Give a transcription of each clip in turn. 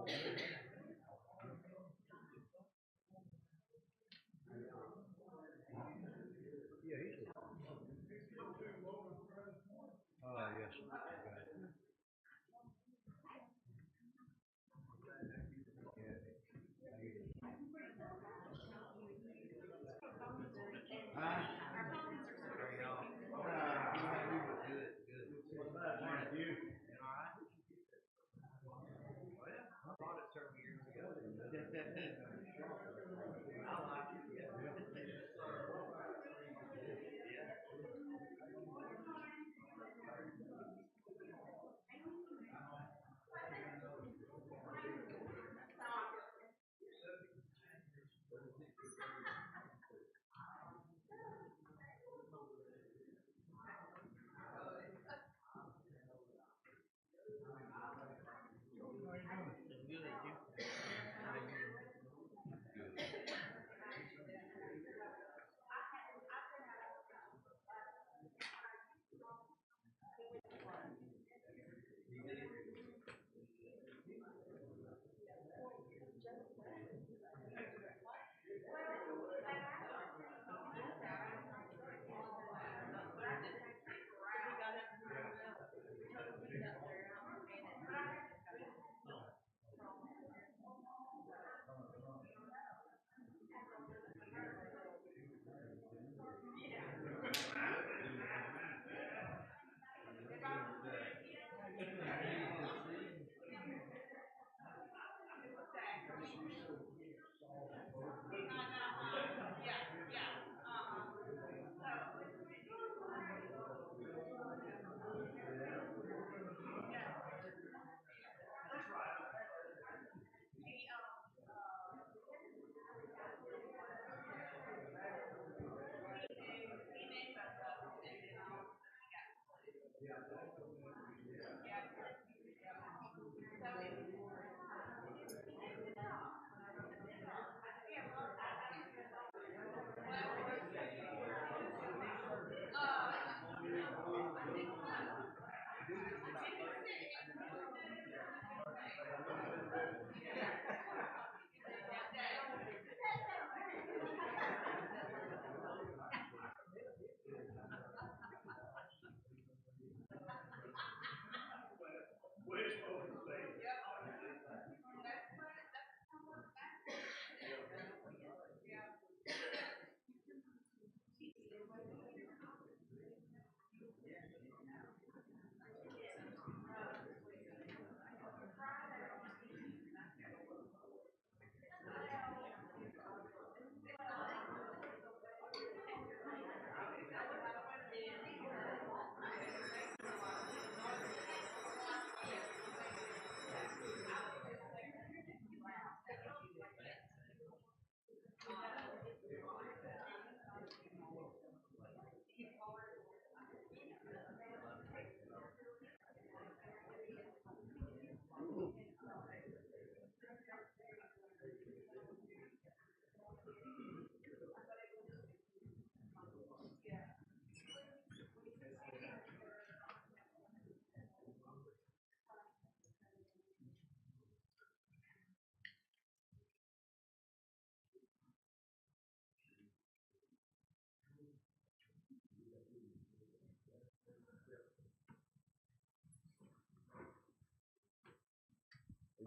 Yes.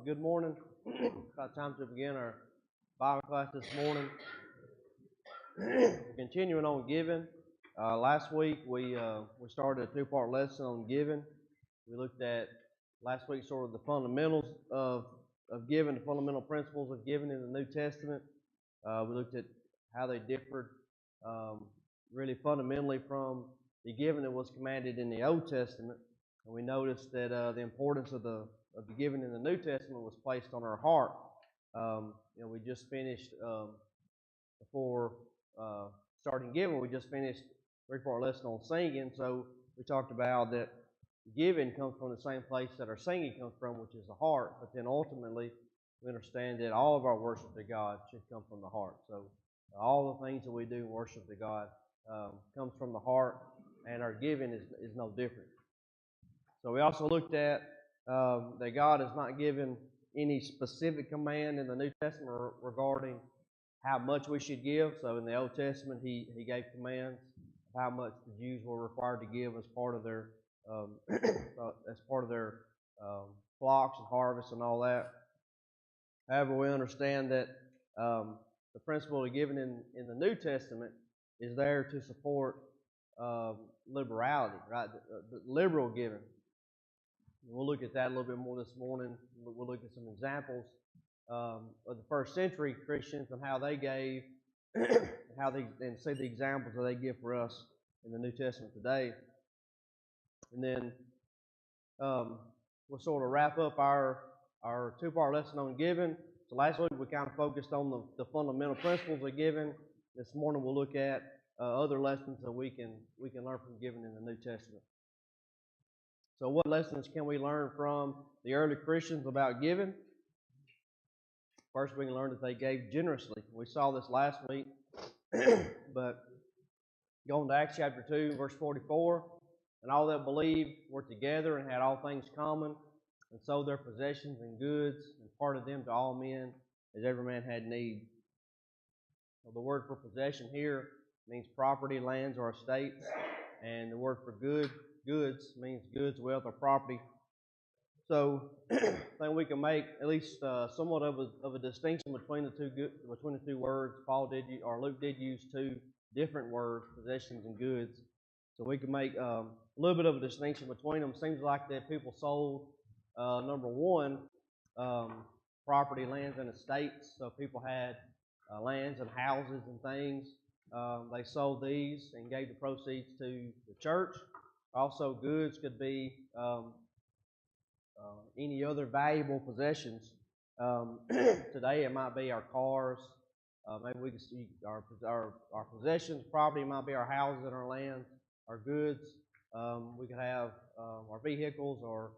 Good morning. About time to begin our Bible class this morning. Continuing on giving. Last week we started a two-part lesson on giving. We looked at last week sort of the fundamentals of giving, the fundamental principles of giving in the New Testament. We looked at how they differed really fundamentally from the giving that was commanded in the Old Testament. And we noticed that the importance of the giving in the New Testament was placed on our heart. We just finished before starting giving. We just finished a 3-part lesson on singing. So we talked about that giving comes from the same place that our singing comes from, which is the heart. But then ultimately, we understand that all of our worship to God should come from the heart. So all the things that we do in worship to God comes from the heart, and our giving is no different. So we also looked at that God has not given any specific command in the New Testament regarding how much we should give. So in the Old Testament, he gave commands of how much the Jews were required to give as part of their um, flocks and harvests and all that. However, we understand that the principle of giving in the New Testament is there to support liberality, right? The liberal giving. We'll look at that a little bit more this morning. We'll look at some examples of the first century Christians and how they gave, and see the examples that they give for us in the New Testament today. And then we'll sort of wrap up our two-part lesson on giving. So last week we kind of focused on the fundamental principles of giving. This morning we'll look at other lessons that we can learn from giving in the New Testament. So what lessons can we learn from the early Christians about giving? First, we can learn that they gave generously. We saw this last week, but going to Acts chapter 2, verse 44, and all that believed were together and had all things common, and sold their possessions and goods, and parted them to all men, as every man had need. So the word for possession here means property, lands, or estates, and the word for goods means goods, wealth, or property. So I think we can make at least somewhat of a distinction between the two words. Luke did use two different words, possessions and goods. So we can make a little bit of a distinction between them. Seems like that people sold, number one, property, lands, and estates. So people had lands and houses and things. They sold these and gave the proceeds to the church. Also, goods could be any other valuable possessions. Today, it might be our cars. Maybe we can see our possessions. Property might be our houses and our lands. Our goods. We could have our vehicles or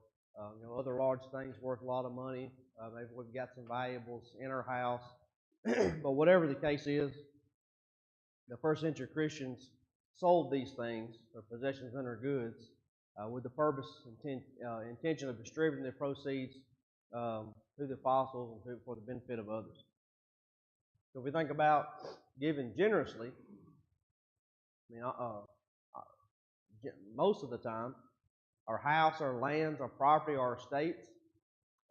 other large things worth a lot of money. Maybe we've got some valuables in our house. But whatever the case is, the first century Christians sold these things, their possessions and their goods, with the purpose and intention of distributing the proceeds to the apostles and for the benefit of others. So if we think about giving generously, most of the time, our house, our lands, our property, our estates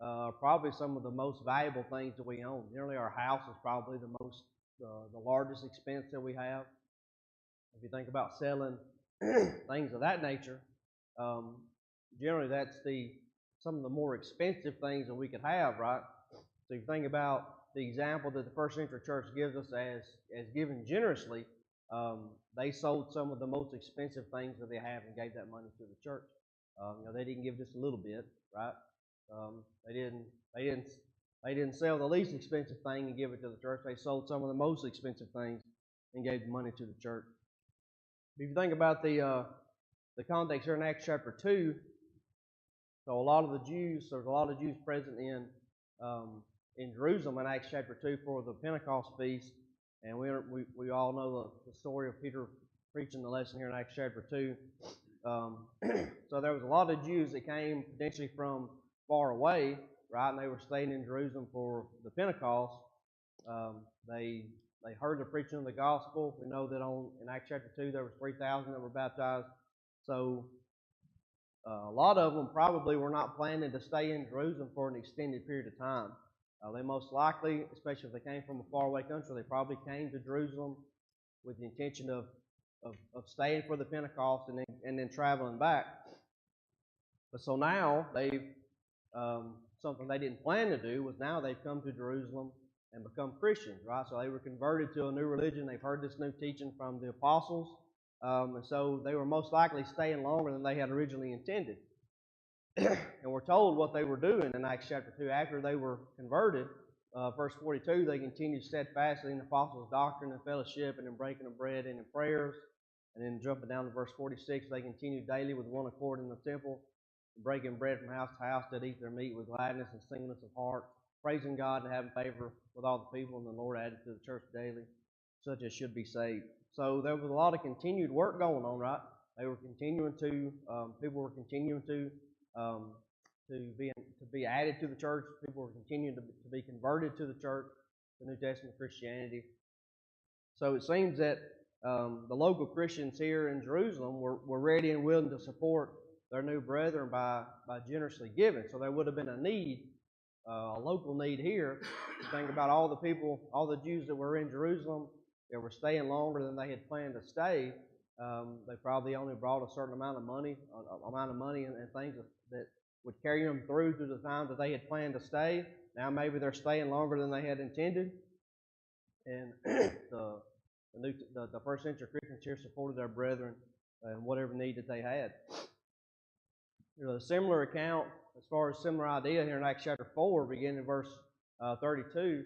are probably some of the most valuable things that we own. Generally, our house is probably the largest expense that we have. If you think about selling things of that nature, generally that's some of the more expensive things that we could have, right? So you think about the example that the first century church gives us as giving generously. They sold some of the most expensive things that they have and gave that money to the church. They didn't give just a little bit, right? They didn't sell the least expensive thing and give it to the church. They sold some of the most expensive things and gave the money to the church. If you think about the context here in Acts chapter 2, so there's a lot of Jews present in Jerusalem in Acts chapter 2 for the Pentecost feast, and we all know the story of Peter preaching the lesson here in Acts chapter 2. So there was a lot of Jews that came potentially from far away, right, and they were staying in Jerusalem for the Pentecost. They heard the preaching of the gospel. We know that in Acts chapter 2 there was 3,000 that were baptized. So a lot of them probably were not planning to stay in Jerusalem for an extended period of time. They most likely, especially if they came from a faraway country, they probably came to Jerusalem with the intention of staying for the Pentecost and then traveling back. But so now something they didn't plan to do was now they've come to Jerusalem and become Christians, right? So they were converted to a new religion. They've heard this new teaching from the apostles, and so they were most likely staying longer than they had originally intended. And we're told what they were doing in Acts chapter 2. After they were converted, verse 42, they continued steadfastly in the apostles' doctrine and fellowship and in breaking of bread and in prayers. And then jumping down to verse 46, they continued daily with one accord in the temple, breaking bread from house to house, did eat their meat with gladness and singleness of heart, praising God and having favor with all the people, and the Lord added to the church daily such as should be saved. So there was a lot of continued work going on, right? They were continuing to, people were continuing to to be added to the church. People were continuing to be converted to the church, the New Testament Christianity. So it seems that the local Christians here in Jerusalem were ready and willing to support their new brethren by generously giving. So there would have been a need, a local need here. Think about all the people, all the Jews that were in Jerusalem that were staying longer than they had planned to stay. They probably only brought a certain amount of money, and things that would carry them through to the time that they had planned to stay. Now maybe they're staying longer than they had intended, and the first century Christians here supported their brethren in whatever need that they had. There's a similar account, as far as similar idea here in Acts chapter 4, beginning in verse 32.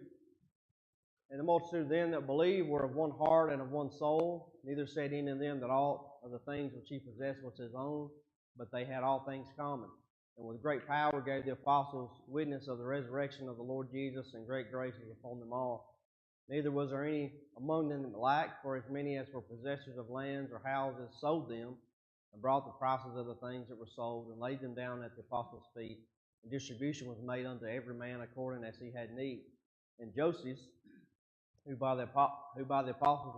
And the multitude of them that believed were of one heart and of one soul. Neither said any of them that all of the things which he possessed was his own, but they had all things common. And with great power gave the apostles witness of the resurrection of the Lord Jesus, and great grace was upon them all. Neither was there any among them that lacked, for as many as were possessors of lands or houses sold them, and brought the prices of the things that were sold, and laid them down at the apostles' feet. And distribution was made unto every man according as he had need. And Joseph, who by the apostles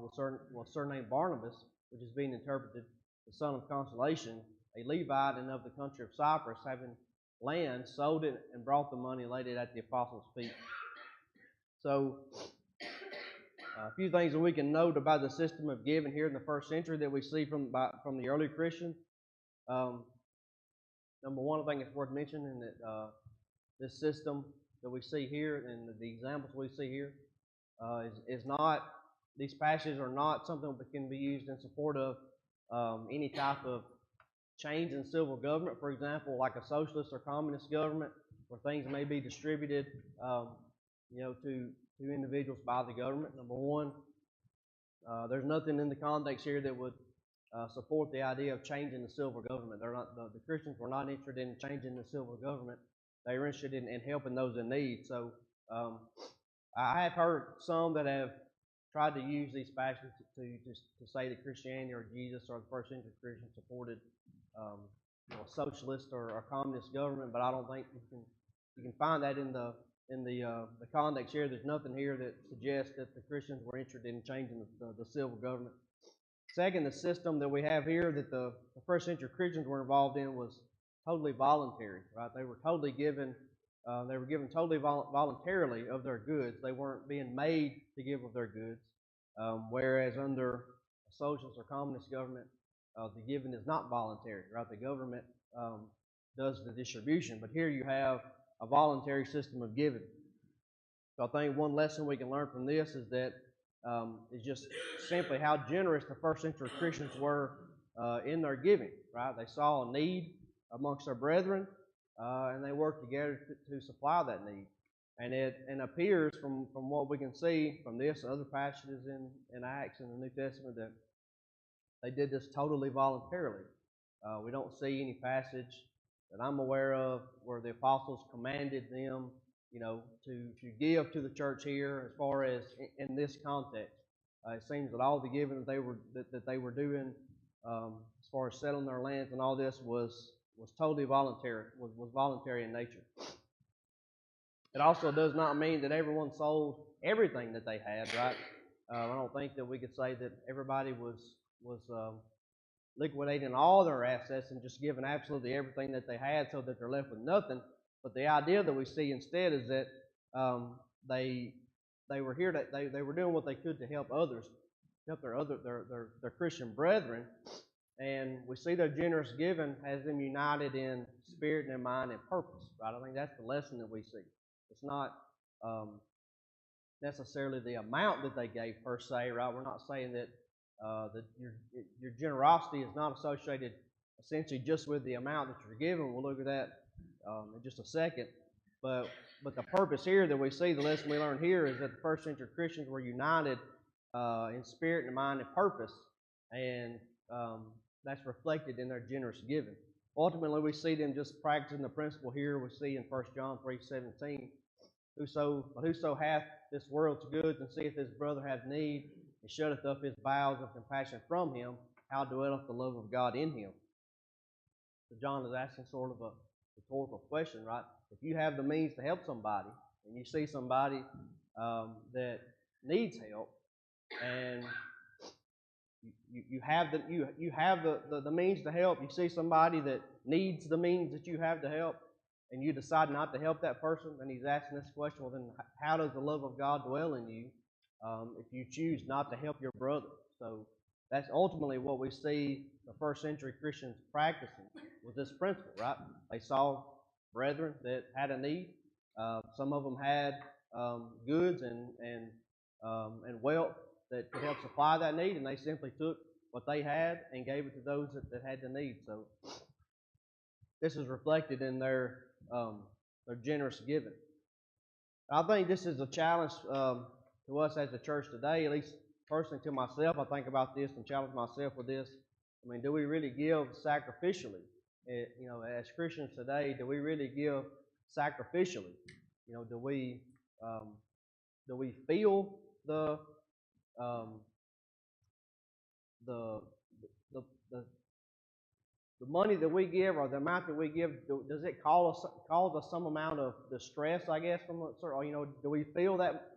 was surnamed Barnabas, which is being interpreted the son of consolation, a Levite and of the country of Cyprus, having land, sold it and brought the money and laid it at the apostles' feet. So, a few things that we can note about the system of giving here in the first century that we see from the early Christians. Number one, I think it's worth mentioning that this system that we see here and the examples we see here is not, these passages are not something that can be used in support of any type of change in civil government, for example, like a socialist or communist government, where things may be distributed, to individuals by the government. Number one, there's nothing in the context here that would support the idea of changing the civil government. They're not, the Christians were not interested in changing the civil government. They were interested in helping those in need. So I have heard some that have tried to use these passages to say that Christianity or Jesus or the first century Christians supported a socialist or a communist government, but I don't think you can find that in the context here. There's nothing here that suggests that the Christians were interested in changing the civil government. Second, the system that we have here that the first century Christians were involved in was totally voluntary, right? They were totally given. They were given totally voluntarily of their goods. They weren't being made to give of their goods, whereas under a socialist or communist government, the giving is not voluntary, right? The government does the distribution, but here you have a voluntary system of giving. So I think one lesson we can learn from this is that is just simply how generous the first century Christians were in their giving, right? They saw a need amongst their brethren, and they worked together to supply that need. And it appears from what we can see from this and other passages in Acts and the New Testament that they did this totally voluntarily. We don't see any passage that I'm aware of where the apostles commanded them, to give to the church here. As far as in this context, it seems that all the giving that they were doing, as far as selling their lands and all this, was totally voluntary. Was voluntary in nature. It also does not mean that everyone sold everything that they had, right? I don't think that we could say that everybody was liquidating all their assets and just giving absolutely everything that they had so that they're left with nothing. But the idea that we see instead is that they were here to, they were doing what they could to help others, help their Christian brethren, and we see their generous giving has them united in spirit and in mind and purpose. Right? I think that's the lesson that we see. It's not necessarily the amount that they gave per se. Right? We're not saying that your generosity is not associated essentially just with the amount that you're giving. We'll look at that in just a second. But the purpose here that we see, the lesson we learn here, is that the first century Christians were united in spirit and mind and purpose, and that's reflected in their generous giving. Ultimately, we see them just practicing the principle here we see in 1 John 3:17. Whoso hath this world's goods and seeth his brother have need, and shutteth up his bowels of compassion from him, how dwelleth the love of God in him? So John is asking sort of rhetorical question, right? If you have the means to help somebody, and you see somebody that needs help, and you have the means to help. You see somebody that needs the means that you have to help, and you decide not to help that person, and he's asking this question, well, then how does the love of God dwell in you if you choose not to help your brother? So that's ultimately what we see the first century Christians practicing with this principle, right? They saw brethren that had a need. Some of them had goods and wealth that could help supply that need, and they simply took what they had and gave it to those that had the need. So this is reflected in their generous giving. I think this is a challenge to us as a church today, at least personally to myself. I think about this and challenge myself with this. I mean, do we really give sacrificially? As Christians today, do we really give sacrificially? Do we feel the the the the the money that we give or the amount that we give, does it cause us some amount of distress, I guess, from a certain, do we feel that,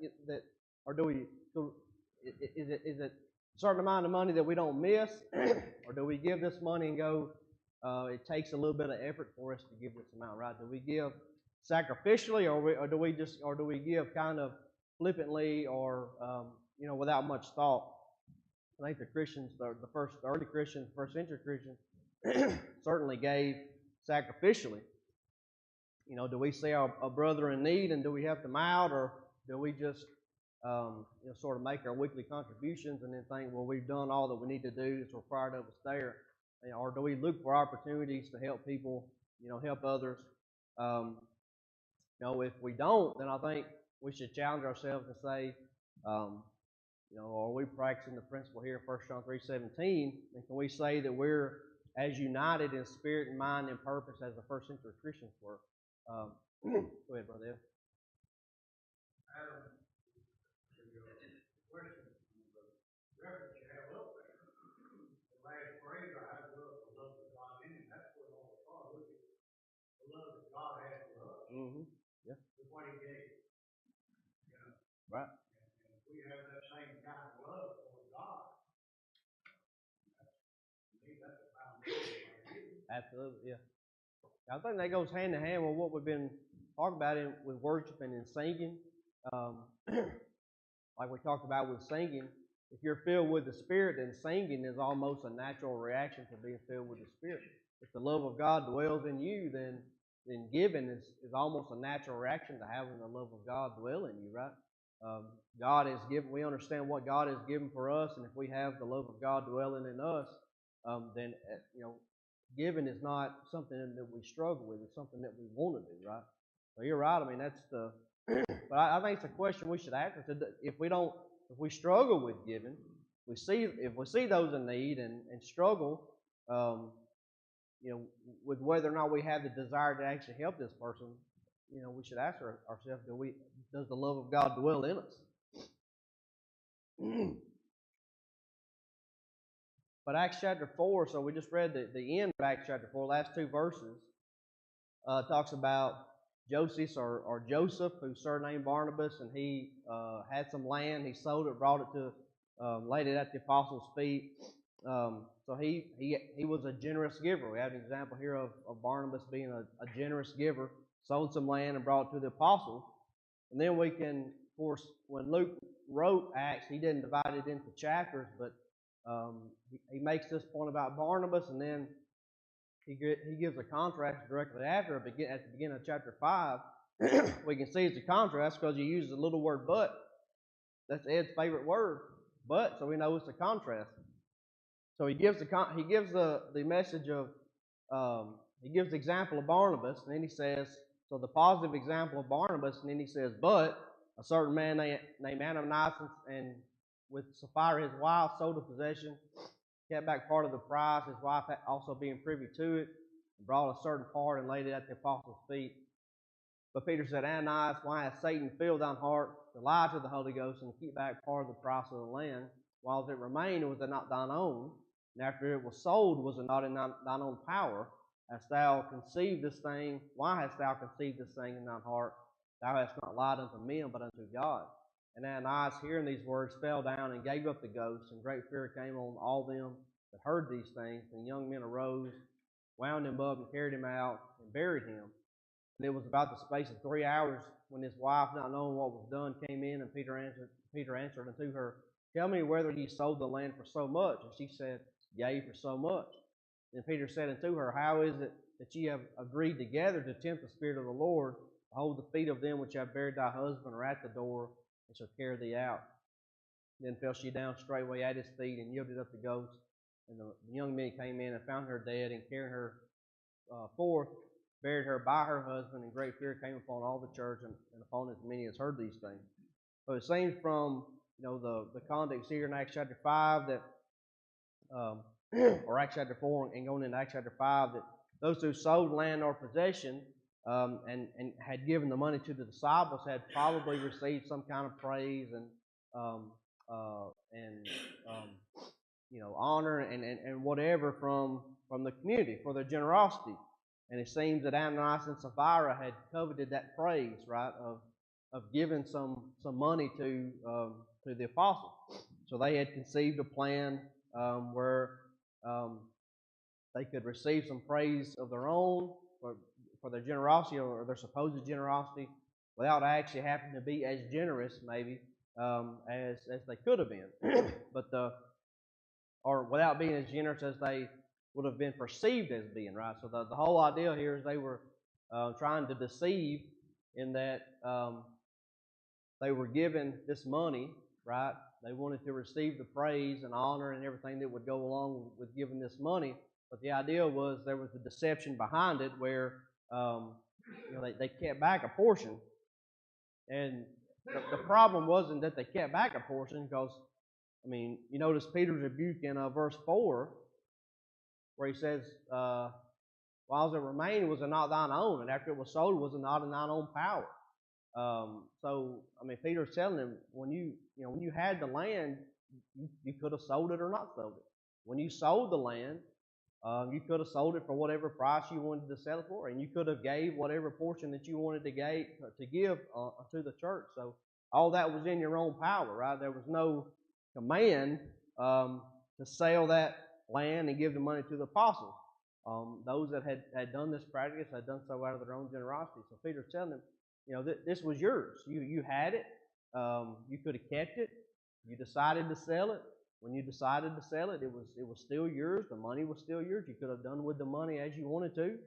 or is it a certain amount of money that we don't miss, or do we give this money and go, it takes a little bit of effort for us to give this amount, right? Do we give sacrificially, or do we give kind of flippantly, or without much thought? I think the Christians, the early Christians, first century Christians, certainly gave sacrificially. Do we see our brother in need and do we help them out, or do we just sort of make our weekly contributions and then think, well, we've done all that we need to do, it's required of us there, or do we look for opportunities to help people, help others? If we don't, then I think we should challenge ourselves and say, are we practicing the principle here in 1 John 3:17? And can we say that we're as united in spirit and mind and purpose as the first century Christians were? Go ahead, Brother Ed. Adam, the question, the reference you have up there, the last phrase, I have the love of God in it. That's what all the thought. Look at the love that God has for us. Mm-hmm. Yeah. With what He gave. Right. And if we have that same kind of love for God, to me, that's a foundation. Absolutely, yeah. I think that goes hand in hand with what we've been talking about with worshiping and singing. Like we talked about with singing, if you're filled with the Spirit, then singing is almost a natural reaction to being filled with the Spirit. If the love of God dwells in you, then giving is almost a natural reaction to having the love of God dwell in you, right? God is given. We understand what God has given for us, and if we have the love of God dwelling in us, then giving is not something that we struggle with. It's something that we want to do, right? So you're right. I mean, that's the. But I think it's a question we should ask. If we struggle with giving, if we see those in need and struggle, with whether or not we have the desire to actually help this person, we should ask ourselves, does the love of God dwell in us? But Acts chapter 4, so we just read the end of Acts chapter 4, last two verses, talks about Joseph or Joseph, who's surnamed Barnabas, and he had some land. He sold it, brought it to, laid it at the apostles' feet. So he was a generous giver. We have an example here of Barnabas being a generous giver, sold some land and brought it to the apostles. And then we can, of course, when Luke wrote Acts, he didn't divide it into chapters, but he makes this point about Barnabas, and then he gives a contrast directly after, at the beginning of chapter 5. We can see it's a contrast because he uses the little word but. That's Ed's favorite word, but, so we know it's a contrast. So he gives the message of, he gives the example of Barnabas, and then he says, so the positive example of Barnabas, and then he says, but a certain man named Ananias, and with Sapphira his wife, sold a possession, kept back part of the price, his wife also being privy to it, and brought a certain part and laid it at the apostles' feet. But Peter said, Ananias, why has Satan filled thine heart to lie to the Holy Ghost and keep back part of the price of the land? While it remained, was it not thine own? And after it was sold, was it not in thine own power? hast thou conceived this thing? Why hast thou conceived this thing in thine heart? Thou hast not lied unto men, but unto God. And Ananias, hearing these words, fell down and gave up the ghost, and great fear came on all them that heard these things. And the young men arose, wound him up, and carried him out, and buried him. And it was about the space of 3 hours when his wife, not knowing what was done, came in, and Peter answered unto her, Tell me whether ye sold the land for so much. And she said, Yea, for so much. Then Peter said unto her, How is it that ye have agreed together to tempt the Spirit of the Lord? Behold, the feet of them which have buried thy husband are at the door, and shall carry thee out. Then fell she down straightway at his feet, and yielded up the ghost. And the young men came in and found her dead, and carrying her forth, buried her by her husband, and great fear came upon all the church and upon as many as heard these things. So it seems from the context here in Acts chapter 5 that, or Acts chapter 4 and going into Acts chapter 5, that those who sold land or possession and had given the money to the disciples had probably received some kind of praise and honor and whatever from the community for their generosity. And it seems that Ananias and Sapphira had coveted that praise, right, of giving some money to the apostles. So they had conceived a plan where they could receive some praise of their own for their generosity or their supposed generosity without actually having to be as generous, maybe, as they could have been, or without being as generous as they would have been perceived as being, right? So the whole idea here is they were trying to deceive in that they were given this money, right? They wanted to receive the praise and honor and everything that would go along with giving this money. But the idea was there was a deception behind it where they kept back a portion. And the problem wasn't that they kept back a portion because, you notice Peter's rebuke in verse 4 where he says, while it remained, was it not thine own? And after it was sold, was it not in thine own power? Peter's telling him, when you had the land, you could have sold it or not sold it. When you sold the land, you could have sold it for whatever price you wanted to sell it for, and you could have gave whatever portion that you wanted to give to the church. So all that was in your own power, right? There was no command to sell that land and give the money to the apostles. Those that had done this practice had done so out of their own generosity. So Peter's telling them, this was yours. You had it. You could have kept it. You decided to sell it. When you decided to sell it, it was still yours. The money was still yours. You could have done with the money as you wanted to.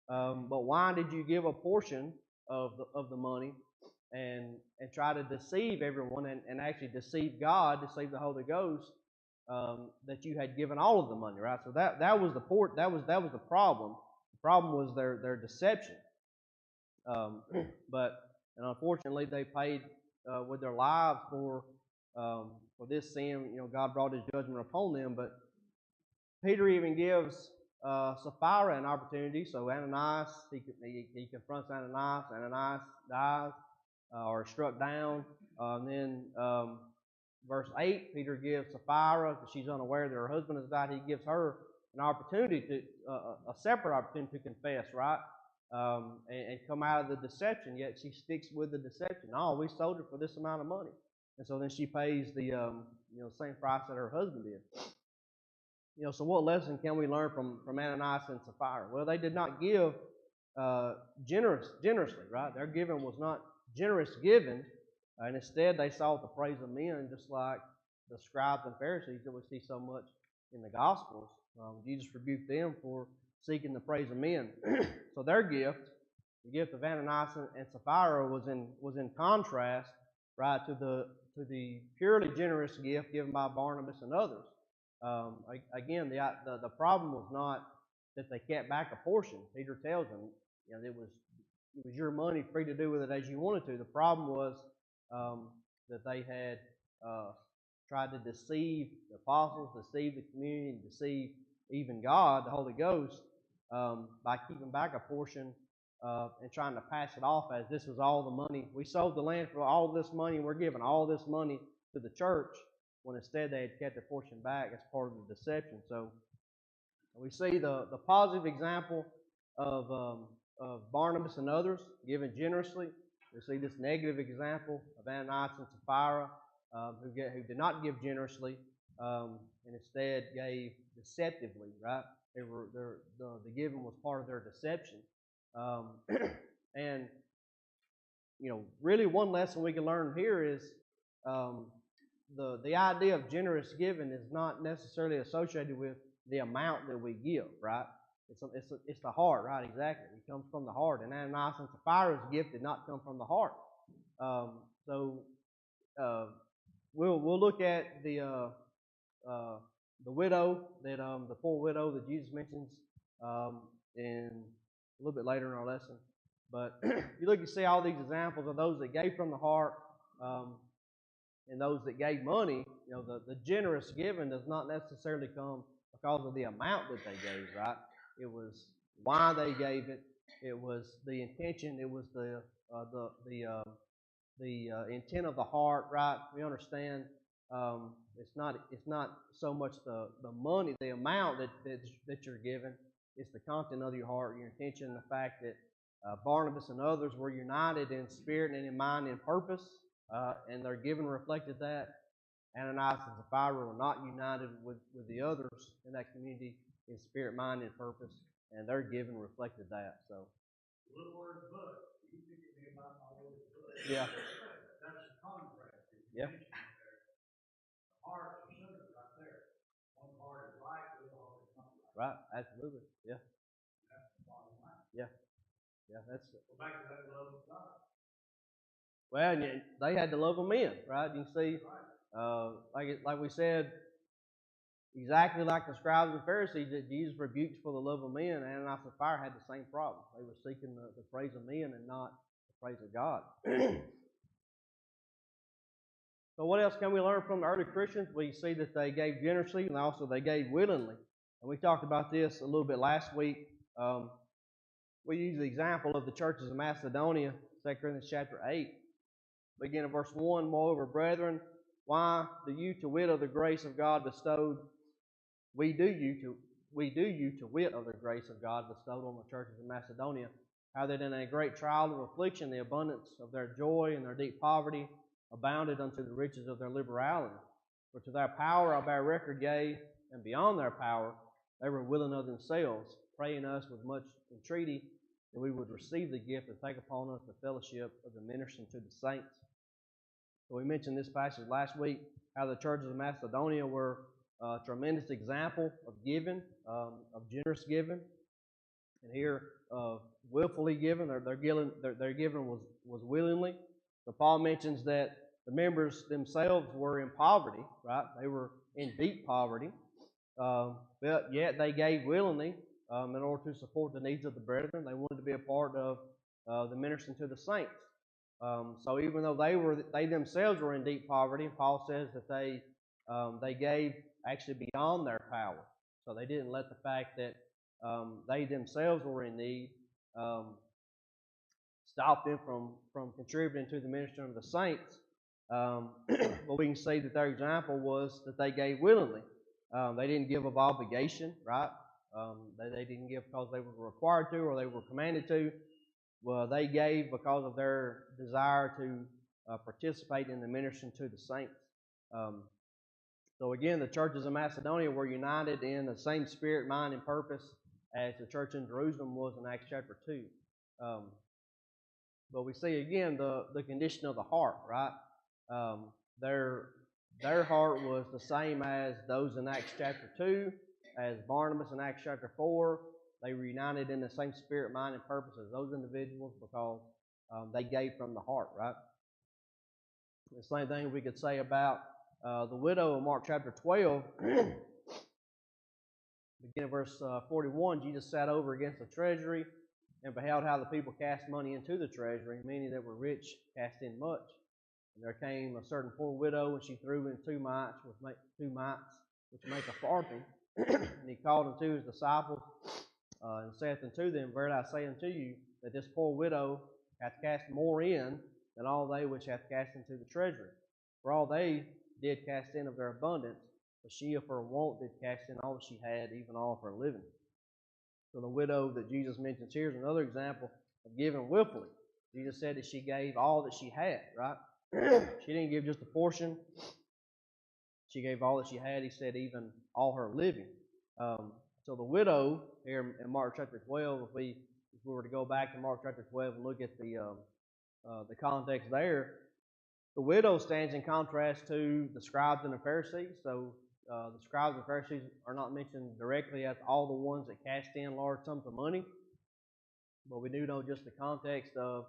But why did you give a portion of the money and try to deceive everyone and actually deceive God, deceive the Holy Ghost, that you had given all of the money, right? So that was the problem. The problem was their deception. But unfortunately, they paid with their lives for this sin. God brought His judgment upon them. But Peter even gives Sapphira an opportunity. So Ananias, he confronts Ananias. Ananias dies or is struck down. Then verse 8, Peter gives Sapphira, because she's unaware that her husband has died, he gives her an opportunity a separate opportunity to confess, right? And come out of the deception, yet she sticks with the deception. Oh, we sold it for this amount of money. And so then she pays the same price that her husband did. So what lesson can we learn from Ananias and Sapphira? Well, they did not give generously, right? Their giving was not generous giving, and instead they sought the praise of men, just like the scribes and Pharisees that we see so much in the Gospels. Jesus rebuked them for seeking the praise of men. So their gift, the gift of Ananias and Sapphira, was in contrast, right, to the purely generous gift given by Barnabas and others. Again, the problem was not that they kept back a portion. Peter tells them, it was your money, free to do with it as you wanted to. The problem was that they had tried to deceive the apostles, deceive the community, and deceive even God, the Holy Ghost, by keeping back a portion and trying to pass it off as this was all the money. We sold the land for all this money, and we're giving all this money to the church, when instead they had kept a portion back as part of the deception. So we see the positive example of Barnabas and others giving generously. We see this negative example of Ananias and Sapphira, who did not give generously, and instead gave deceptively. Right? The giving was part of their deception, and really one lesson we can learn here is um, the idea of generous giving is not necessarily associated with the amount that we give, right? It's the heart, right? Exactly. It comes from the heart. And Ananias and Sapphira's gift did not come from the heart. So we'll look at the widow the poor widow that Jesus mentions in a little bit later in our lesson. But you see all these examples of those that gave from the heart. And those that gave money, the generous giving does not necessarily come because of the amount that they gave, right? It was why they gave it. It was the intention. It was the intent of the heart, right? We understand it's not so much the money, the amount that you're giving. It's the content of your heart, your intention, the fact that Barnabas and others were united in spirit and in mind and purpose. And their giving reflected that. Ananias and Sapphira were not united with the others in that community in spirit, mind, and purpose, and their giving reflected that. So, the little word "but," you think of me about my word "but." Yeah. That's the contrast. Yeah. The heart's the center right there. One heart is right, the other heart is not right. Right. Absolutely. Yeah. That's the bottom line. Yeah. Yeah. That's it. Go back to that love of God. Well, they had the love of men, right? You can see, like we said, exactly like the scribes and Pharisees that Jesus rebuked for the love of men, Ananias and Sapphira had the same problem. They were seeking the praise of men and not the praise of God. So what else can we learn from the early Christians? We see that they gave generously and also they gave willingly. And we talked about this a little bit last week. We use the example of the churches of Macedonia, 2 Corinthians chapter 8. Begin at verse 1, Moreover, brethren, why do you to wit of the grace of God bestowed? We do you to wit of the grace of God bestowed on the churches of Macedonia, how that in a great trial of affliction the abundance of their joy and their deep poverty abounded unto the riches of their liberality. For to their power I bear record, yea, and beyond their power, they were willing of themselves, praying us with much entreaty that we would receive the gift and take upon us the fellowship of the ministering to the saints. So we mentioned this passage last week, how the churches of Macedonia were a tremendous example of giving, of generous giving, and here willfully giving. Their giving was willingly. So Paul mentions that the members themselves were in poverty, right? They were in deep poverty, but yet they gave willingly in order to support the needs of the brethren. They wanted to be a part of the ministering to the saints. So even though they themselves were in deep poverty, Paul says that they gave actually beyond their power. So they didn't let the fact that they themselves were in need stop them from contributing to the ministry of the saints. But we can see that their example was that they gave willingly. They didn't give of obligation, right? They didn't give because they were required to or they were commanded to. Well, they gave because of their desire to participate in the ministry to the saints. So again, the churches of Macedonia were united in the same spirit, mind, and purpose as the church in Jerusalem was in Acts chapter 2. But we see again the condition of the heart, right? Their heart was the same as those in Acts chapter 2, as Barnabas in Acts chapter 4. They were united in the same spirit, mind, and purpose as those individuals because they gave from the heart, right? The same thing we could say about the widow in Mark chapter 12. Beginning of verse 41, Jesus sat over against the treasury and beheld how the people cast money into the treasury. Many that were rich cast in much. And there came a certain poor widow, and she threw in 2 mites, which make a farthing. And he called unto his disciples and saith unto them, Verily I say unto you, that this poor widow hath cast more in than all they which hath cast into the treasury. For all they did cast in of their abundance, but she of her want did cast in all that she had, even all of her living. So the widow that Jesus mentions here is another example of giving willfully. Jesus said that she gave all that she had, right? She didn't give just a portion. She gave all that she had. He said even all her living. So the widow here in Mark chapter 12, if we were to go back to Mark chapter 12 and look at the context there, the widow stands in contrast to the scribes and the Pharisees. So the scribes and Pharisees are not mentioned directly as all the ones that cashed in large sums of money, but we do know just the context of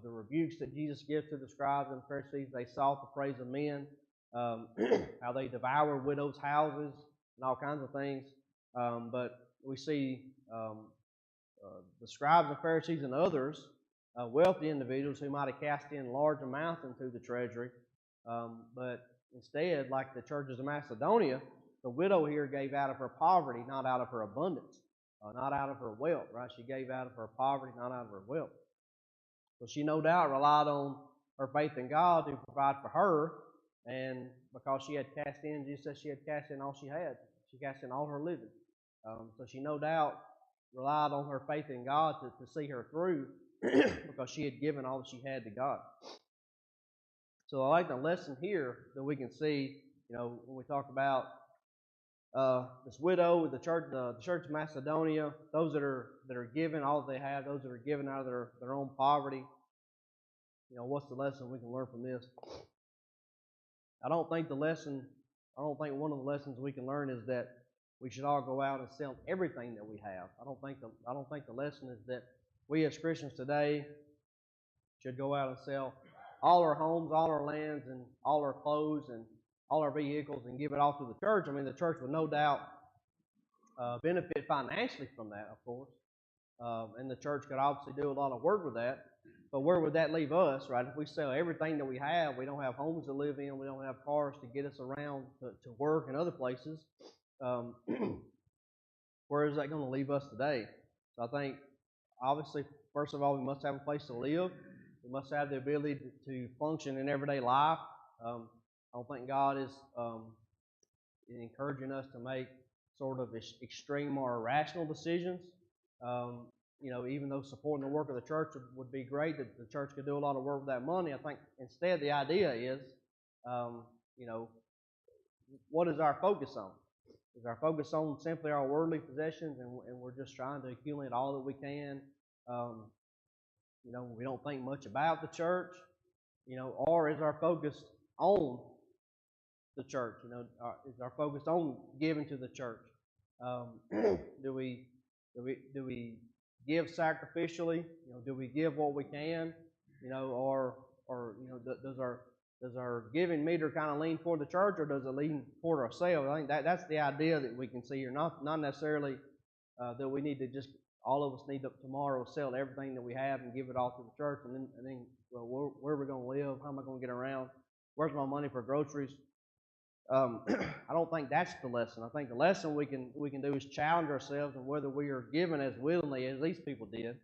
the rebukes that Jesus gives to the scribes and Pharisees. They sought the praise of men, how they devour widows' houses and all kinds of things. But we see the scribes and Pharisees and others, wealthy individuals who might have cast in large amounts into the treasury, but instead, like the churches of Macedonia, the widow here gave out of her poverty, not out of her abundance, not out of her wealth, right? She gave out of her poverty, not out of her wealth. So she no doubt relied on her faith in God to provide for her, and because she had cast in, Jesus said she had cast in all she had. She cast in all her living. So she no doubt relied on her faith in God to see her through because she had given all that she had to God. So I like the lesson here that we can see, when we talk about this widow with the church of Macedonia, those that are given all that they have, those that are given out of their own poverty. What's the lesson we can learn from this? I don't think one of the lessons we can learn is that we should all go out and sell everything that we have. I don't think the lesson is that we as Christians today should go out and sell all our homes, all our lands, and all our clothes, and all our vehicles, and give it all to the church. I mean, the church would no doubt benefit financially from that, of course. And the church could obviously do a lot of work with that. But where would that leave us, right? If we sell everything that we have, we don't have homes to live in, we don't have cars to get us around to work and other places. Where is that going to leave us today? So I think, obviously, first of all, we must have a place to live. We must have the ability to function in everyday life. I don't think God is encouraging us to make sort of extreme or irrational decisions. Even though supporting the work of the church would be great, that the church could do a lot of work with that money, I think instead the idea is, what is our focus on? Is our focus on simply our worldly possessions, and we're just trying to accumulate all that we can? We don't think much about the church, or is our focus on the church? Is our focus on giving to the church? Do we give sacrificially? Do we give what we can? Or does our giving meter kind of lean toward the church, or does it lean toward ourselves? I think that's the idea that we can see here. Not necessarily that we need to just, all of us need to tomorrow sell everything that we have and give it all to the church, and then where are we going to live? How am I going to get around? Where's my money for groceries? I don't think that's the lesson. I think the lesson we can do is challenge ourselves on whether we are given as willingly as these people did,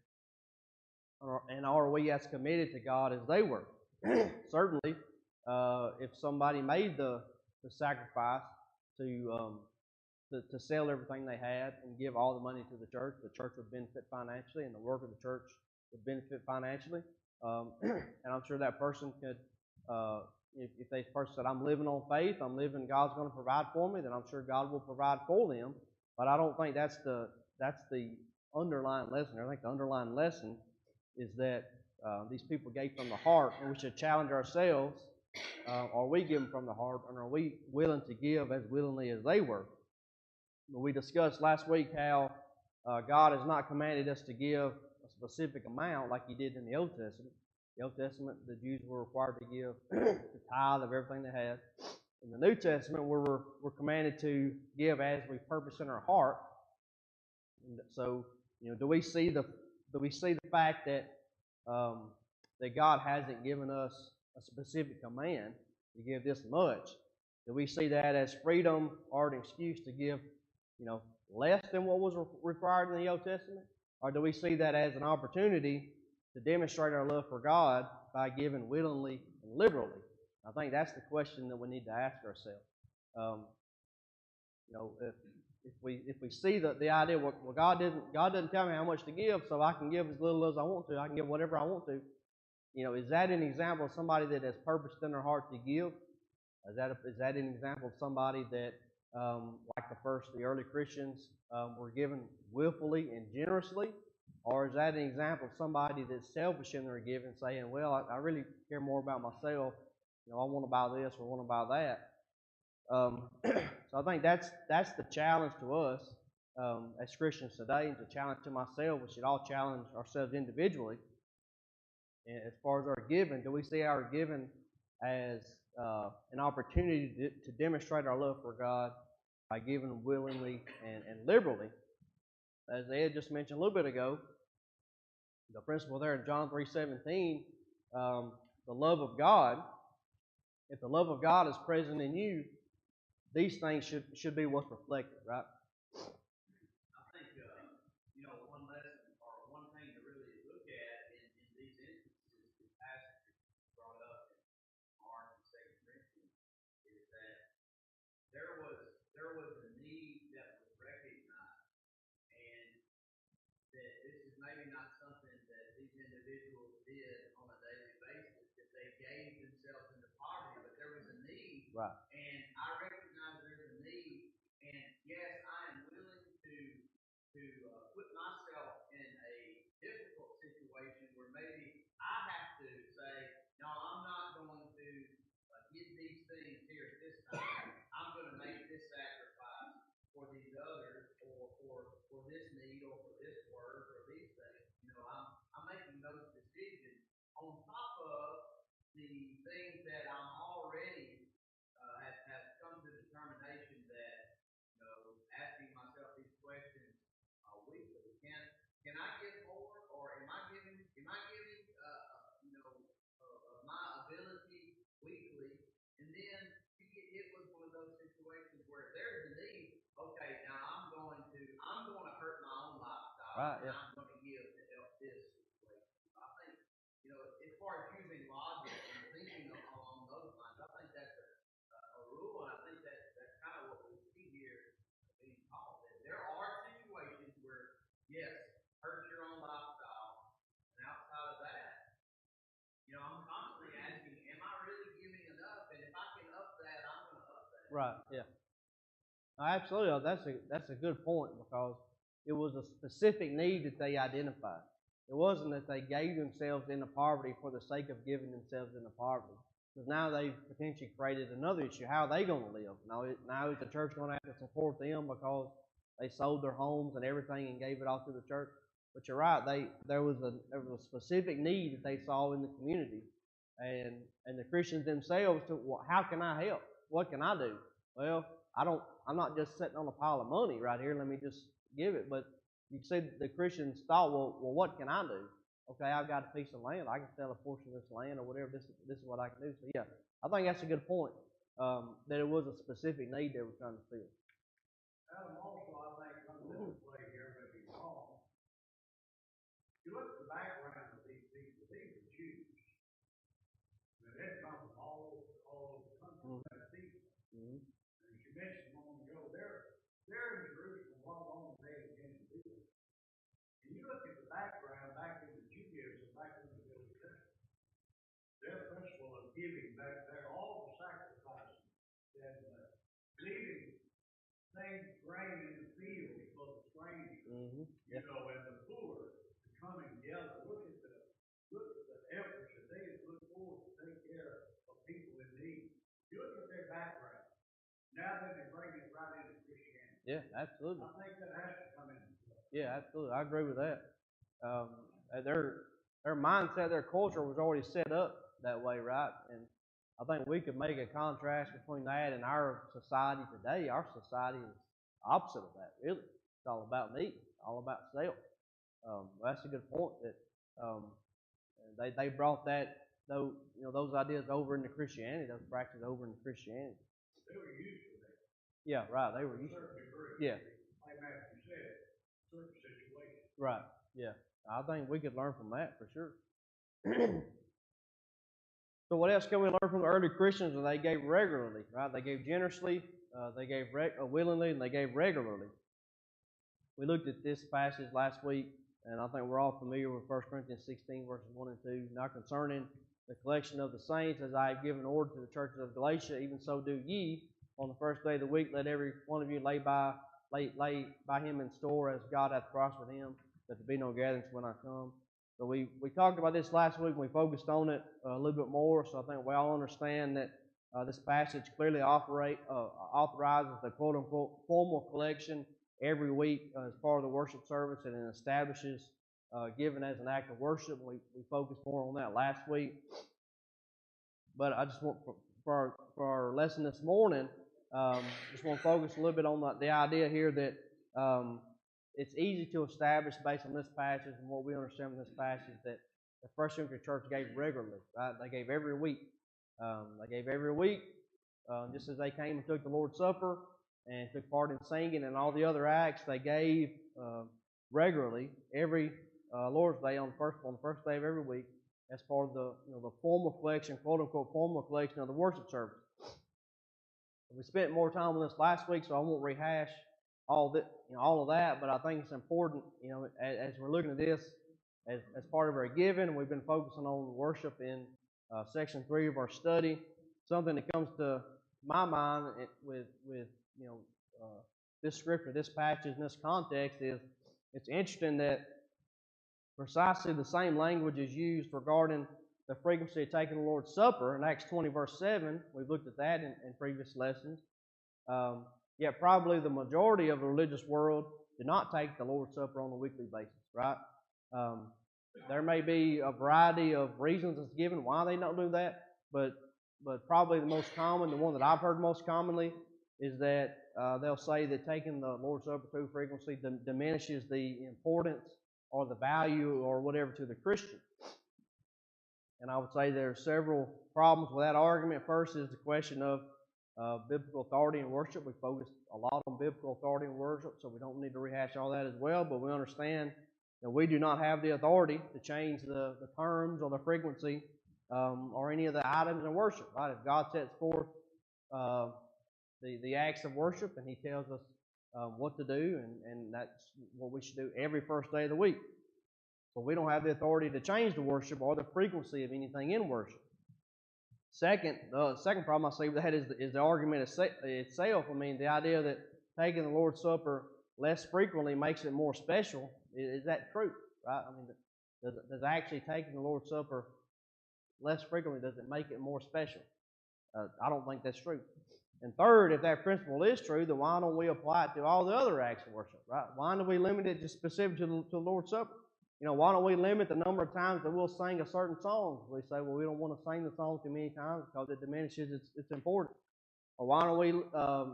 and are we as committed to God as they were. Certainly, if somebody made the sacrifice to sell everything they had and give all the money to the church would benefit financially, and the work of the church would benefit financially. And I'm sure that person could, if they person said, I'm living on faith, God's going to provide for me, then I'm sure God will provide for them. But I don't think that's the underlying lesson. I think the underlying lesson is that these people gave from the heart, and we should challenge ourselves. Are we giving from the heart, and are we willing to give as willingly as they were? We discussed last week how God has not commanded us to give a specific amount like He did in the Old Testament. The Old Testament, the Jews were required to give the tithe of everything they had. In the New Testament, we're commanded to give as we purpose in our heart. And so, do we see the fact that that God hasn't given us a specific command to give this much? Do we see that as freedom or an excuse to give, less than what was required in the Old Testament? Or do we see that as an opportunity to demonstrate our love for God by giving willingly and liberally? I think that's the question that we need to ask ourselves. if we see the idea, well, God doesn't tell me how much to give, so I can give as little as I want to. I can give whatever I want to. Is that an example of somebody that has purposed in their heart to give? Is that an example of somebody that, like the early Christians, were given willfully and generously? Or is that an example of somebody that's selfish in their giving, saying, well, I really care more about myself. I want to buy this or I want to buy that. So I think that's the challenge to us as Christians today, and the challenge to myself. We should all challenge ourselves individually. And as far as our giving, do we see our giving as an opportunity to demonstrate our love for God by giving willingly and liberally? As Ed just mentioned a little bit ago, the principle there in John 3:17, the love of God. If the love of God is present in you, these things should be what's reflected, right? I think, one lesson or one thing to really look at in these instances, the passage brought up in Mark and 2 Corinthians, is that there was a need that was recognized, and that this is maybe not something that these individuals did on a daily basis, that they gave themselves into poverty, but there was a need, right. And I recognize there's a need, and yes, I am willing to put myself in a difficult situation where maybe I have to say, no, I'm not going to get these things here at this time. I'm going to make this sacrifice for these others, or for this need, or for this work, or these things. I'm making those decisions on top of the things that I'm already have come to the determination that, asking myself these questions weekly. Can I give more, or am I giving of my ability weekly? And then you get hit with one of those situations where there's a need. Okay, now I'm going to hurt my own lifestyle, right, and I'm going to give to help this situation. I think, as far as using logic and thinking along those lines, I think that's a rule, and I think that's kind of what we see here being taught. That there are situations where, yes, hurt your own lifestyle, and outside of that, I'm constantly asking, am I really giving enough? And if I can up that, I'm going to up that. Right. Yeah. Absolutely. That's a good point, because it was a specific need that they identified. It wasn't that they gave themselves into poverty for the sake of giving themselves into poverty. Because now they've potentially created another issue. How are they going to live? Now is the church going to have to support them because they sold their homes and everything and gave it all to the church? But you're right. There was a specific need that they saw in the community, and the Christians themselves took, well, how can I help? What can I do? Well, I'm not just sitting on a pile of money right here. Let me just give it. But you said the Christians thought, well, what can I do? Okay, I've got a piece of land. I can sell a portion of this land or whatever. This is what I can do. So yeah, I think that's a good point. That it was a specific need they were trying to fill. Adam, also, I think comes into play here, maybe wrong. You look at the background of these people. These are Jews. And they come from all over the country. That's people. And as you mentioned a moment ago, they're in Jerusalem. What long they intend to do it? And you look at the background back into Judaism, back into the Old Testament. Their principle of giving back there, all the sacrifices and leaving things grain in the fields for the strangers, and the poor to come together. Look at the efforts that they have put forth to take care of people in need. You look at their background. Now then they bring it right into Christianity. Yeah, absolutely. I think that has to come into play. Yeah, absolutely. I agree with that. Their mindset, their culture was already set up that way, right? And I think we could make a contrast between that and our society today. Our society is opposite of that, really. It's all about me, all about self. That's a good point that they brought those ideas over into Christianity, those practices over into Christianity. They were used to that. Yeah, right. They were used to that. Yeah. Like Matthew said, certain situations. Right. Yeah. I think we could learn from that for sure. So what else can we learn from the early Christians? They gave regularly, right? They gave generously. they gave willingly, and they gave regularly. We looked at this passage last week, and I think we're all familiar with 1 Corinthians 16, verses 1 and 2. Now concerning the collection of the saints, as I have given order to the churches of Galatia, even so do ye. On the first day of the week, let every one of you lay by him in store, as God hath prospered him, that there be no gatherings when I come. So we talked about this last week, and we focused on it a little bit more, so I think we all understand that this passage clearly authorizes the quote-unquote formal collection every week as part of the worship service, and it establishes giving as an act of worship. We focused more on that last week. But I just want, for our lesson this morning, just want to focus a little bit on the idea here that it's easy to establish based on this passage and what we understand from this passage that the First Century Church gave regularly, right? They gave every week. Just as they came and took the Lord's Supper and took part in singing and all the other acts, they gave regularly every Lord's Day on the first day of every week as part of the formal collection, quote unquote formal collection of the worship service. We spent more time on this last week, so I won't rehash all of that. But I think it's important, as we're looking at this as part of our giving. We've been focusing on worship in section 3 of our study. Something that comes to my mind with this scripture, this passage, in this context is it's interesting that precisely the same language is used regarding the frequency of taking the Lord's Supper in Acts 20, verse 7. We've looked at that in previous lessons. Yet probably the majority of the religious world do not take the Lord's Supper on a weekly basis, right? There may be a variety of reasons that's given why they don't do that, but probably the most common, the one that I've heard most commonly, is that they'll say that taking the Lord's Supper too frequently diminishes the importance or the value or whatever to the Christian. And I would say there are several problems with that argument. First is the question of biblical authority in worship. We focused a lot on biblical authority in worship, so we don't need to rehash all that as well, but we understand that we do not have the authority to change the terms or the frequency or any of the items in worship, right? If God sets forth the acts of worship and He tells us what to do, and that's what we should do every first day of the week. So we don't have the authority to change the worship or the frequency of anything in worship. The second problem I see with that is the argument itself. I mean, the idea that taking the Lord's Supper less frequently makes it more special. Is that true, right? I mean, does actually taking the Lord's Supper less frequently, does it make it more special? I don't think that's true. And third, if that principle is true, then why don't we apply it to all the other acts of worship, right? Why do we limit it just specific to the Lord's Supper? Why don't we limit the number of times that we'll sing a certain song? We say, well, we don't want to sing the song too many times because it diminishes its importance. Or why don't we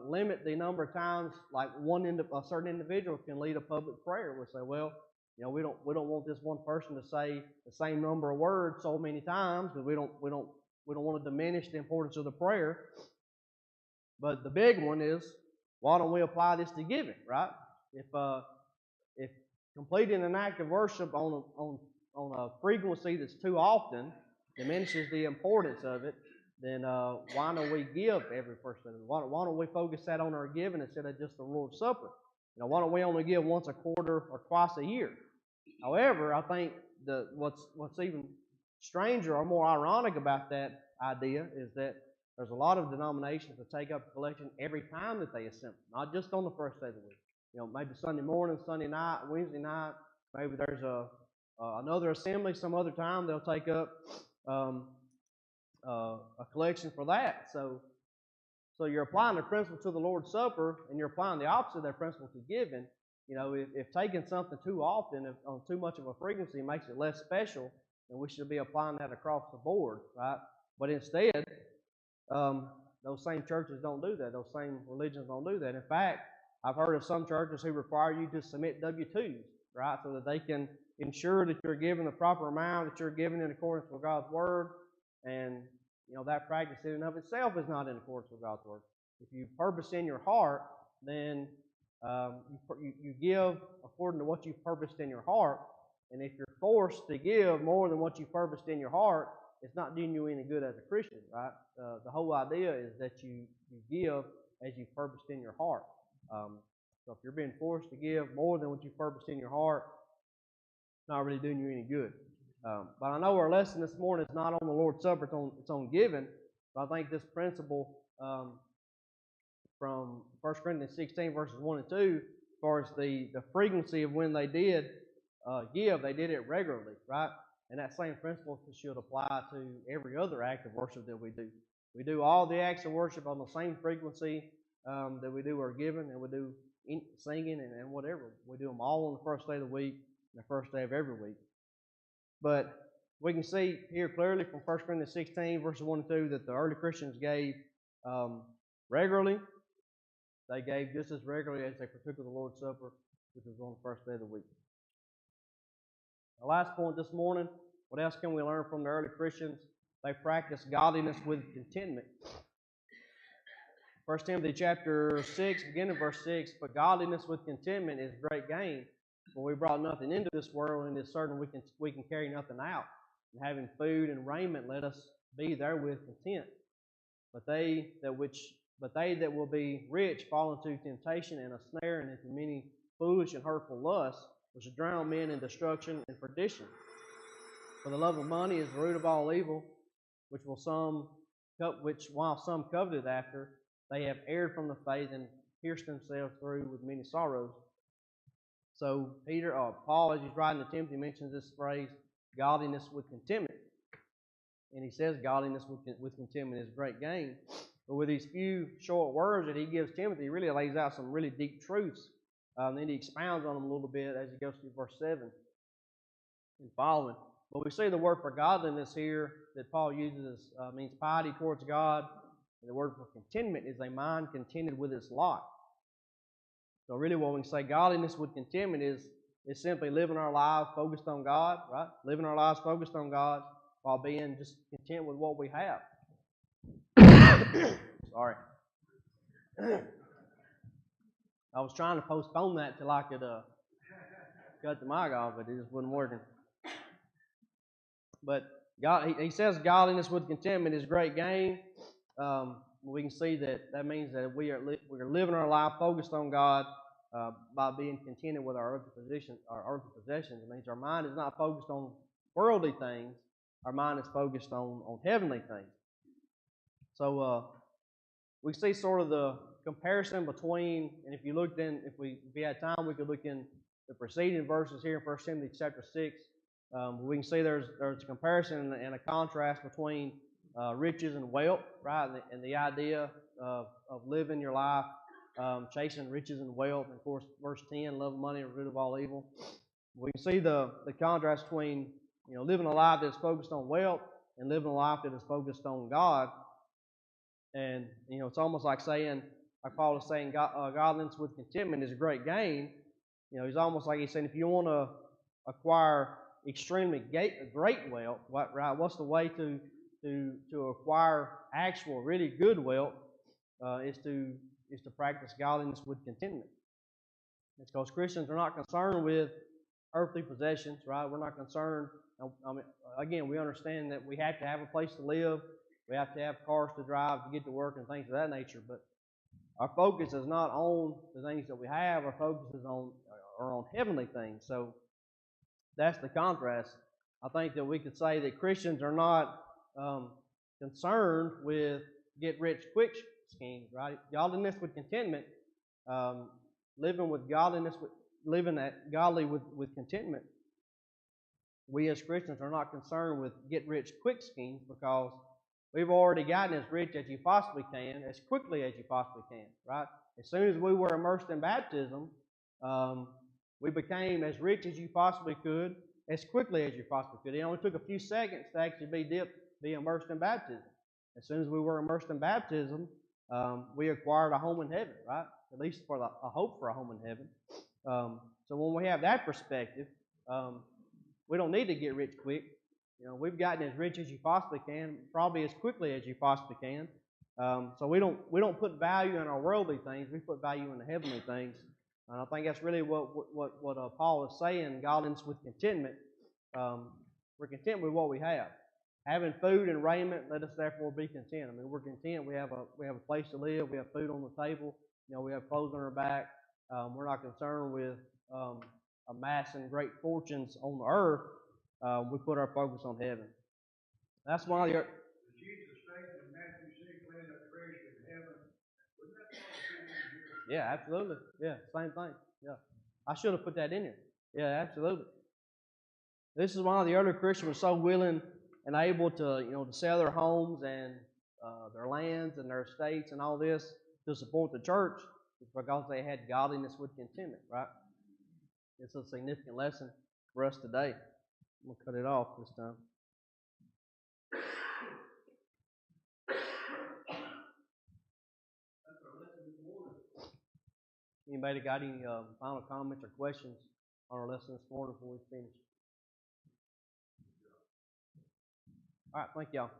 limit the number of times, like a certain individual can lead a public prayer? We say, well, we don't want this one person to say the same number of words so many times because we don't want to diminish the importance of the prayer. But the big one is, why don't we apply this to giving, right? If completing an act of worship on a frequency that's too often diminishes the importance of it, then why don't we give every first day? Why don't we focus that on our giving instead of just the Lord's Supper? Why don't we only give once a quarter or twice a year? However, I think what's even stranger or more ironic about that idea is that there's a lot of denominations that take up the collection every time that they assemble, not just on the first day of the week. Maybe Sunday morning, Sunday night, Wednesday night. Maybe there's another assembly some other time they'll take up a collection for that. So you're applying the principle to the Lord's Supper, and you're applying the opposite of that principle to giving. If taking something too often, on too much of a frequency, makes it less special, then we should be applying that across the board, right? But instead, those same churches don't do that. Those same religions don't do that. In fact, I've heard of some churches who require you to submit W-2s, right, so that they can ensure that you're giving the proper amount, that you're giving in accordance with God's Word, and that practice in and of itself is not in accordance with God's Word. If you purpose in your heart, then you give according to what you've purposed in your heart, and if you're forced to give more than what you purposed in your heart, it's not doing you any good as a Christian, right? The whole idea is that you give as you purposed in your heart. So if you're being forced to give more than what you purposed in your heart, it's not really doing you any good. But I know our lesson this morning is not on the Lord's Supper, it's on giving. But I think this principle from 1 Corinthians 16, verses 1 and 2, as far as the frequency of when they did give, they did it regularly, right? And that same principle should apply to every other act of worship that we do. We do all the acts of worship on the same frequency that we do our giving, and we do singing and whatever. We do them all on the first day of the week and the first day of every week. But we can see here clearly from 1 Corinthians 16, verses 1 and 2, that the early Christians gave regularly. They gave just as regularly as they partook of the Lord's Supper, which was on the first day of the week. The last point this morning, what else can we learn from the early Christians? They practiced godliness with contentment. 1 Timothy chapter 6, beginning verse 6, but godliness with contentment is great gain. For we brought nothing into this world, and it is certain we can carry nothing out. And having food and raiment, let us be therewith content. But they that will be rich fall into temptation and a snare, and into many foolish and hurtful lusts, which drown men in destruction and perdition. For the love of money is the root of all evil, which while some coveted after, they have erred from the faith and pierced themselves through with many sorrows. So Paul, as he's writing to Timothy, mentions this phrase, godliness with contentment. And he says godliness with contentment is great gain. But with these few short words that he gives Timothy, he really lays out some really deep truths. Then he expounds on them a little bit as he goes through verse 7 and following. But we see the word for godliness here that Paul uses means piety towards God. And the word for contentment is a mind contented with its lot. So really what we can say godliness with contentment is simply living our lives focused on God, right? Living our lives focused on God while being just content with what we have. Sorry. I was trying to postpone that till I could cut the mic off, but it just wasn't working. But God, he says godliness with contentment is great gain. We can see that means that we are living our life focused on God by being contented with our earthly possessions. It means our mind is not focused on worldly things. Our mind is focused on heavenly things. So we see sort of the comparison between, and if we had time, we could look in the preceding verses here in 1 Timothy chapter 6. We can see there's a comparison and a contrast between riches and wealth, right? And the idea of living your life, chasing riches and wealth. And of course, verse 10, love money and root of all evil. We can see the contrast between living a life that's focused on wealth and living a life that is focused on God. And it's almost like saying, like Paul is saying, godliness with contentment is a great gain. He's almost like he's saying, if you want to acquire extremely great wealth, right? What's the way to acquire actual, really good wealth? Is to practice godliness with contentment. It's because Christians are not concerned with earthly possessions, right? We're not concerned. Again, we understand that we have to have a place to live. We have to have cars to drive to get to work and things of that nature. But our focus is not on the things that we have. Our focus is on heavenly things. So that's the contrast. I think that we could say that Christians are not concerned with get-rich-quick schemes, right? Godliness with contentment, living godly with contentment. We as Christians are not concerned with get-rich-quick schemes because we've already gotten as rich as you possibly can, as quickly as you possibly can, right? As soon as we were immersed in baptism, we became as rich as you possibly could, as quickly as you possibly could. It only took a few seconds to actually be immersed in baptism. As soon as we were immersed in baptism, we acquired a home in heaven, right? At least for a hope for a home in heaven. So when we have that perspective, we don't need to get rich quick. We've gotten as rich as you possibly can, probably as quickly as you possibly can. So we don't put value in our worldly things. We put value in the heavenly things. And I think that's really what Paul is saying. Godliness with contentment. We're content with what we have. having food and raiment, let us therefore be content. I mean, we're content. We have a place to live. We have food on the table. You know, we have clothes on our back. We're not concerned with amassing great fortunes on the earth. We put our focus on heaven. That's why the Jesus stated in Matthew 6, "Lay up treasure in heaven." Wouldn't that fall in here? Yeah, absolutely. Yeah, same thing. Yeah, I should have put that in here. Yeah, absolutely. This is why the early Christian was so willing and able to, to sell their homes and their lands and their estates and all this to support the church. It's because they had godliness with contentment, right? It's a significant lesson for us today. I'm going to cut it off this time. Anybody got any final comments or questions on our lesson this morning before we finish? All right, thank y'all.